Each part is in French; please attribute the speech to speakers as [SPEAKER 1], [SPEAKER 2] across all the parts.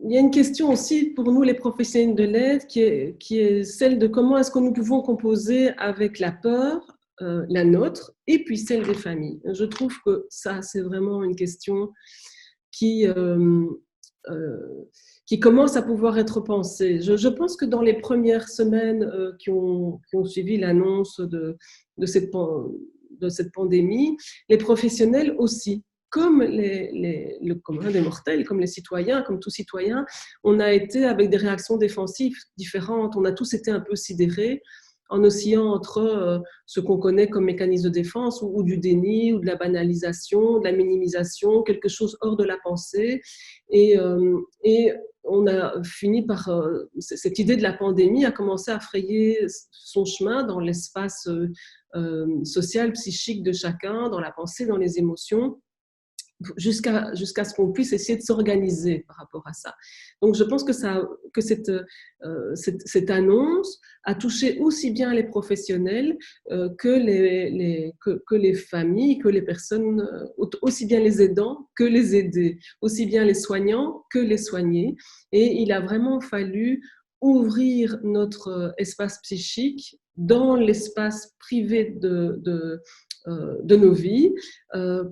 [SPEAKER 1] il y a une question aussi pour nous, les professionnels de l'aide, qui est celle de comment est-ce que nous pouvons composer avec la peur, la nôtre, et puis celle des familles. Je trouve que ça, c'est vraiment une question qui, euh, qui commence à pouvoir être pensée. Je pense que dans les premières semaines qui ont suivi l'annonce de de cette pandémie, les professionnels aussi, comme le commun des mortels, comme les citoyens, comme tout citoyen, on a été avec des réactions défensives différentes. On a tous été un peu sidérés en oscillant entre ce qu'on connaît comme mécanisme de défense ou du déni ou de la banalisation, de la minimisation, quelque chose hors de la pensée. Et on a fini par… cette idée de la pandémie a commencé à frayer son chemin dans l'espace social, psychique de chacun, dans la pensée, dans les émotions, jusqu'à ce qu'on puisse essayer de s'organiser par rapport à ça. Donc je pense que cette annonce a touché aussi bien les professionnels que les familles, que les personnes, aussi bien les aidants que les aidés, aussi bien les soignants que les soignés. Et il a vraiment fallu ouvrir notre espace psychique dans l'espace privé de nos vies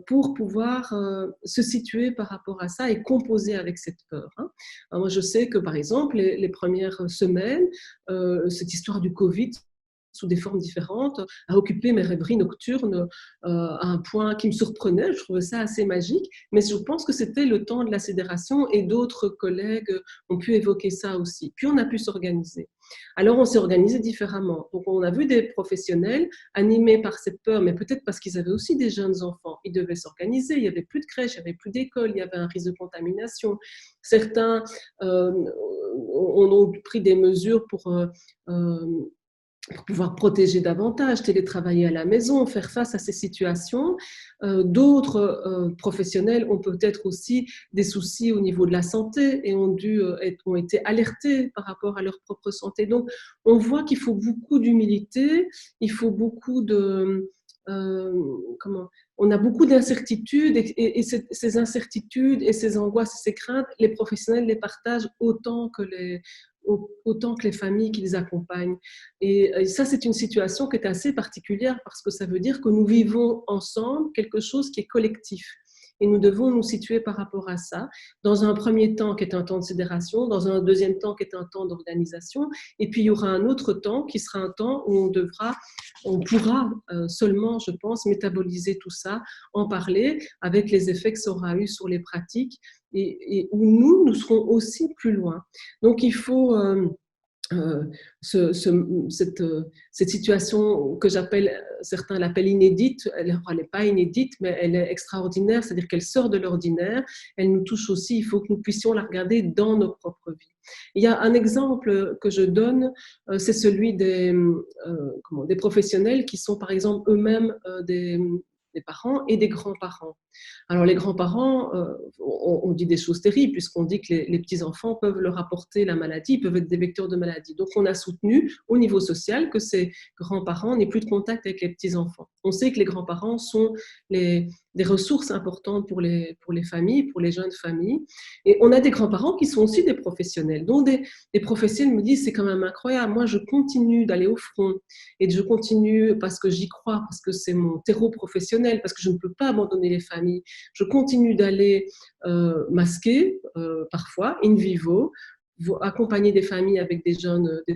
[SPEAKER 1] pour pouvoir se situer par rapport à ça et composer avec cette peur. Alors moi, je sais que, par exemple, les premières semaines, cette histoire du Covid, sous des formes différentes, a occupé mes rêveries nocturnes à un point qui me surprenait. Je trouvais ça assez magique, mais je pense que c'était le temps de la sidération et d'autres collègues ont pu évoquer ça aussi. Puis on a pu s'organiser. Alors on s'est organisé différemment. Donc on a vu des professionnels animés par cette peur, mais peut-être parce qu'ils avaient aussi des jeunes enfants. Ils devaient s'organiser. Il n'y avait plus de crèche, il n'y avait plus d'école, il y avait un risque de contamination. Certains ont pris des mesures pour pouvoir protéger davantage, télétravailler à la maison, faire face à ces situations. D'autres professionnels ont peut-être aussi des soucis au niveau de la santé et ont été alertés par rapport à leur propre santé. Donc, on voit qu'il faut beaucoup d'humilité, il faut beaucoup de… on a beaucoup d'incertitudes et ces incertitudes et ces angoisses et ces craintes, les professionnels les partagent autant que les familles qui les accompagnent. Et ça, c'est une situation qui est assez particulière parce que ça veut dire que nous vivons ensemble quelque chose qui est collectif. Et nous devons nous situer par rapport à ça, dans un premier temps qui est un temps de sidération, dans un deuxième temps qui est un temps d'organisation, et puis il y aura un autre temps qui sera un temps où on pourra seulement, je pense, métaboliser tout ça, en parler avec les effets que ça aura eu sur les pratiques, et où nous serons aussi plus loin. Donc il faut… cette situation que certains l'appellent inédite, elle n'est pas inédite, mais elle est extraordinaire, c'est-à-dire qu'elle sort de l'ordinaire, elle nous touche aussi, il faut que nous puissions la regarder dans nos propres vies. Il y a un exemple que je donne, c'est celui des professionnels qui sont par exemple eux-mêmes des parents et des grands-parents. Alors les grands-parents, on dit des choses terribles puisqu'on dit que les petits-enfants peuvent leur apporter la maladie, peuvent être des vecteurs de maladie. Donc on a soutenu au niveau social que ces grands-parents n'aient plus de contact avec les petits-enfants. On sait que les grands-parents sont des ressources importantes pour les familles, pour les jeunes familles. Et on a des grands-parents qui sont aussi des professionnels, dont des professionnels me disent c'est quand même incroyable, moi je continue d'aller au front et je continue parce que j'y crois, parce que c'est mon terreau professionnel, parce que je ne peux pas abandonner les familles. Je continue d'aller masquer parfois, in vivo, accompagner des familles avec des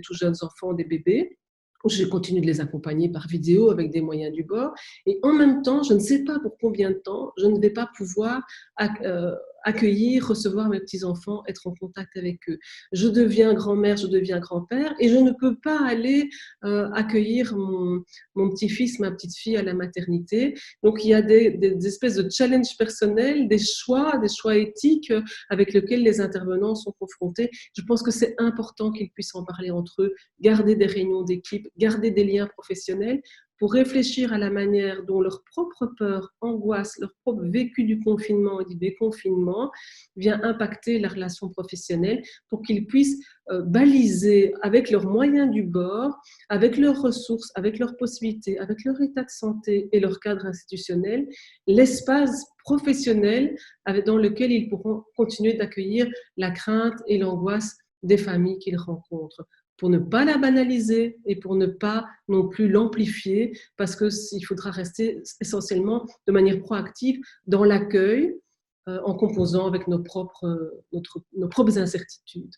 [SPEAKER 1] tout jeunes enfants, des bébés. Je continue de les accompagner par vidéo avec des moyens du bord. Et en même temps, je ne sais pas pour combien de temps, je ne vais pas pouvoir accueillir, recevoir mes petits-enfants, être en contact avec eux. Je deviens grand-mère, je deviens grand-père et je ne peux pas aller accueillir mon petit-fils, ma petite-fille à la maternité. Donc, il y a des espèces de challenges personnels, des choix éthiques avec lesquels les intervenants sont confrontés. Je pense que c'est important qu'ils puissent en parler entre eux, garder des réunions d'équipe, garder des liens professionnels pour réfléchir à la manière dont leur propre peur, angoisse, leur propre vécu du confinement et du déconfinement vient impacter la relation professionnelle pour qu'ils puissent baliser avec leurs moyens du bord, avec leurs ressources, avec leurs possibilités, avec leur état de santé et leur cadre institutionnel, l'espace professionnel dans lequel ils pourront continuer d'accueillir la crainte et l'angoisse des familles qu'ils rencontrent, pour ne pas la banaliser et pour ne pas non plus l'amplifier, parce qu'il faudra rester essentiellement de manière proactive dans l'accueil, en composant avec nos propres incertitudes.